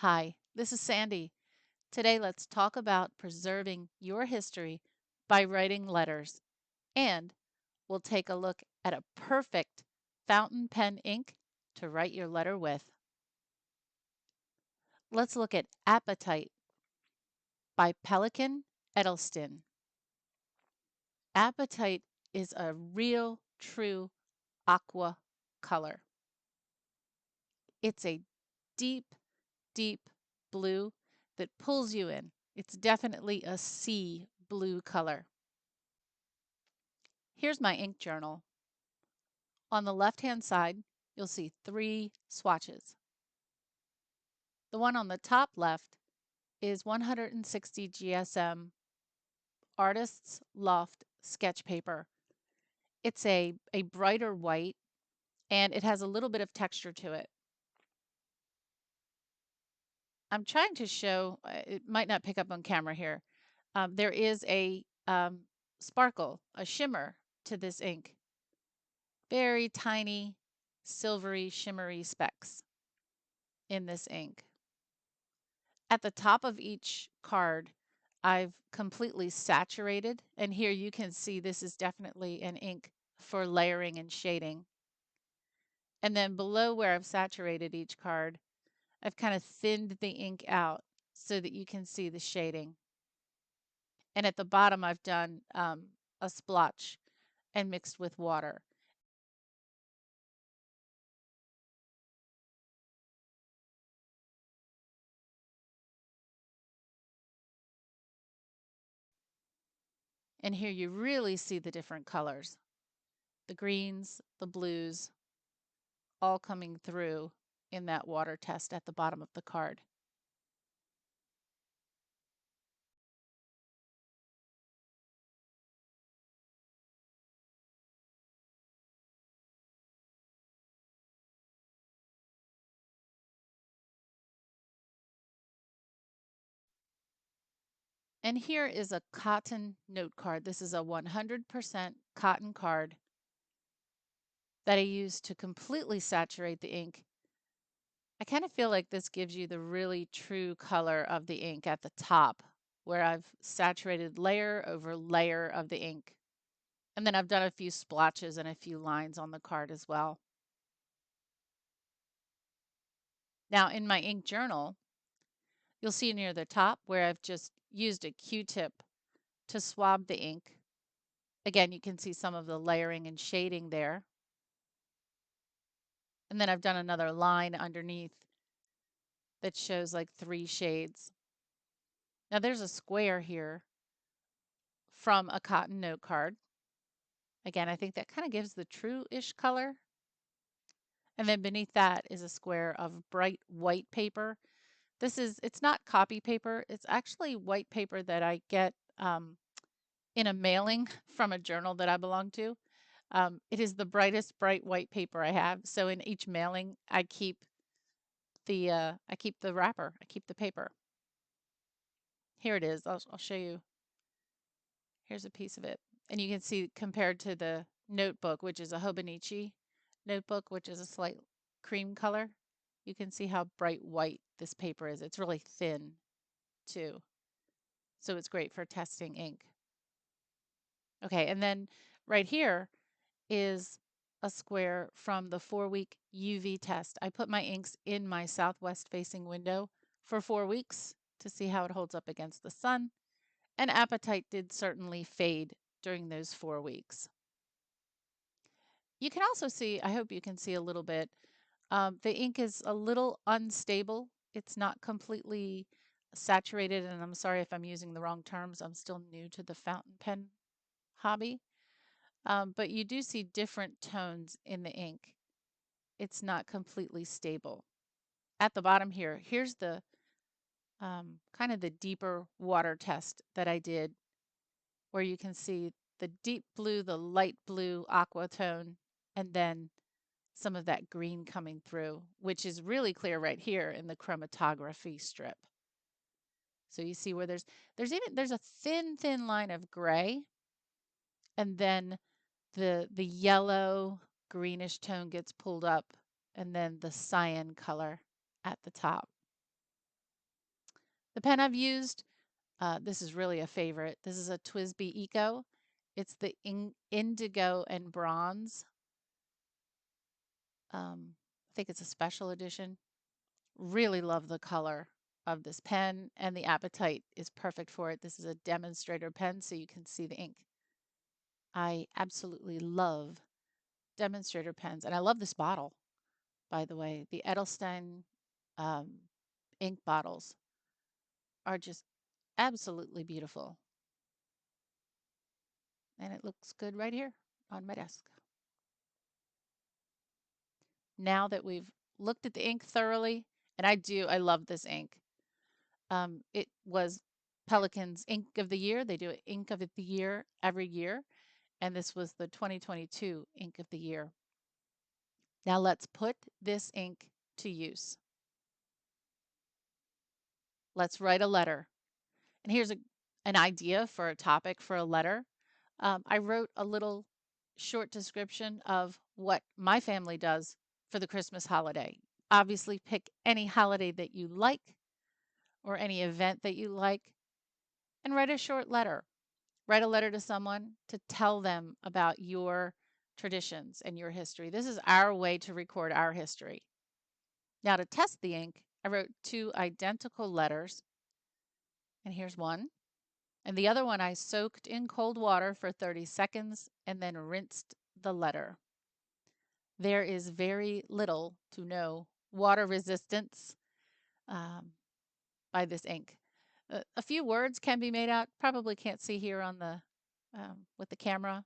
Hi, this is Sandy. Today, let's talk about preserving your history by writing letters, and we'll take a look at a perfect fountain pen ink to write your letter with. Let's look at Apatite by Pelikan Edelstein. Apatite is a real, true aqua color. It's a deep, deep blue that pulls you in. It's definitely a sea blue color. Here's my ink journal. On the left-hand side, you'll see 3 swatches. The one on the top left is 160 GSM Artist's Loft sketch paper. It's a brighter white, and it has a little bit of texture to it. I'm trying to show, it might not pick up on camera here. There is a sparkle, a shimmer to this ink. Very tiny, silvery, shimmery specks in this ink. At the top of each card, I've completely saturated, and here you can see this is definitely an ink for layering and shading. And then below where I've saturated each card, I've kind of thinned the ink out so that you can see the shading. And at the bottom, I've done a splotch and mixed with water. And here you really see the different colors. The greens, the blues, all coming through in that water test at the bottom of the card. And here is a cotton note card. This is a 100% cotton card that I used to completely saturate the ink. I kind of feel like this gives you the really true color of the ink at the top, where I've saturated layer over layer of the ink. And then I've done a few splotches and a few lines on the card as well. Now in my ink journal, you'll see near the top where I've just used a Q-tip to swab the ink. Again, you can see some of the layering and shading there. And then I've done another line underneath that shows like 3 shades. Now there's a square here from a cotton note card. Again, I think that kind of gives the true-ish color. And then beneath that is a square of bright white paper. It's not copy paper. It's actually white paper that I get in a mailing from a journal that I belong to. It is the brightest bright white paper I have. So in each mailing, I keep the wrapper. I keep the paper. Here it is. I'll show you. Here's a piece of it. And you can see compared to the notebook, which is a Hobonichi notebook, which is a slight cream color, you can see how bright white this paper is. It's really thin too. So it's great for testing ink. Okay, and then right here is a square from the 4-week UV test. I put my inks in my southwest facing window for 4 weeks to see how it holds up against the sun. And Apatite did certainly fade during those 4 weeks. You can also see, I hope you can see a little bit, the ink is a little unstable. It's not completely saturated, and I'm sorry if I'm using the wrong terms. I'm still new to the fountain pen hobby. But you do see different tones in the ink. It's not completely stable. At the bottom here, here's the kind of the deeper water test that I did, where you can see the deep blue, the light blue aqua tone, and then some of that green coming through, which is really clear right here in the chromatography strip. So you see where there's a thin line of gray, and then the yellow greenish tone gets pulled up, and then the cyan color at the top. The pen I've used, this is really a favorite. This is a TWSBI Eco. It's the indigo and bronze. I think it's a special edition. Really love the color of this pen, and the Apatite is perfect for it. This is a demonstrator pen, so you can see the ink. I absolutely love demonstrator pens, and I love this bottle, by the way. The Edelstein um, ink bottles are just absolutely beautiful, and it looks good right here on my desk. Now that we've looked at the ink thoroughly, and I love this ink. It was Pelikan's Ink of the Year. They do an Ink of the Year every year, and this was the 2022 Ink of the Year. Now let's put this ink to use. Let's write a letter. And here's an idea for a topic for a letter. I wrote a little short description of what my family does for the Christmas holiday. Obviously, pick any holiday that you like or any event that you like and write a short letter. Write a letter to someone to tell them about your traditions and your history. This is our way to record our history. Now, to test the ink, I wrote 2 identical letters, and here's one. And the other one I soaked in cold water for 30 seconds and then rinsed the letter. There is very little to no water resistance um, by this ink. A few words can be made out. Probably can't see here on the with the camera.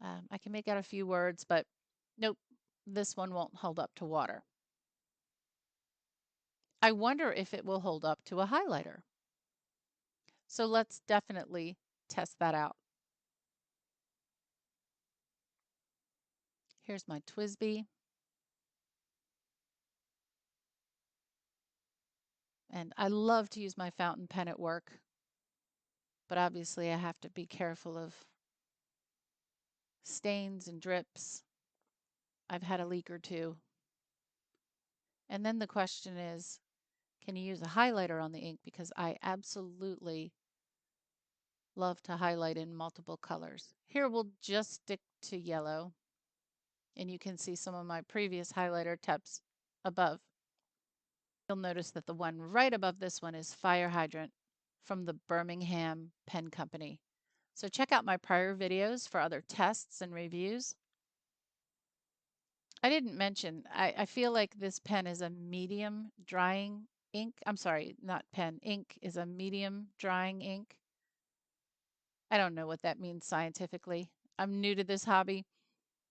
I can make out a few words, but nope, this one won't hold up to water. I wonder if it will hold up to a highlighter. So let's definitely test that out. Here's my TWSBI. And I love to use my fountain pen at work, but obviously I have to be careful of stains and drips. I've had a leak or two. And then the question is, can you use a highlighter on the ink? Because I absolutely love to highlight in multiple colors. Here we'll just stick to yellow, and you can see some of my previous highlighter tips above. You'll notice that the one right above this one is Fire Hydrant from the Birmingham Pen Company. So check out my prior videos for other tests and reviews. I didn't mention, I feel like this pen is a medium drying ink. I'm sorry, not pen. Ink is a medium drying ink. I don't know what that means scientifically. I'm new to this hobby,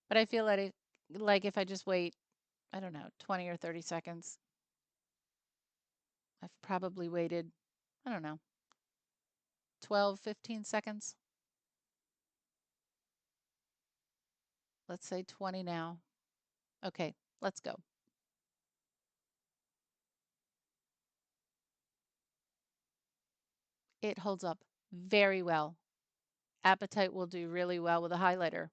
but I feel like if I just wait, I don't know, 20 or 30 seconds, I've probably waited, I don't know, 12, 15 seconds. Let's say 20 now. Okay, let's go. It holds up very well. Apatite will do really well with a highlighter.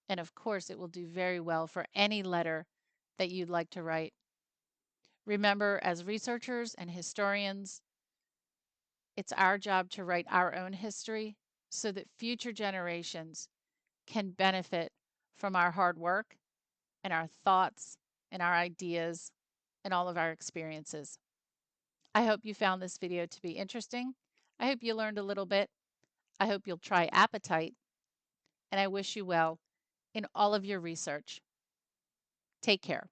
And of course, it will do very well for any letter that you'd like to write. Remember, as researchers and historians, it's our job to write our own history so that future generations can benefit from our hard work and our thoughts and our ideas and all of our experiences. I hope you found this video to be interesting. I hope you learned a little bit. I hope you'll try Apatite, and I wish you well in all of your research. Take care.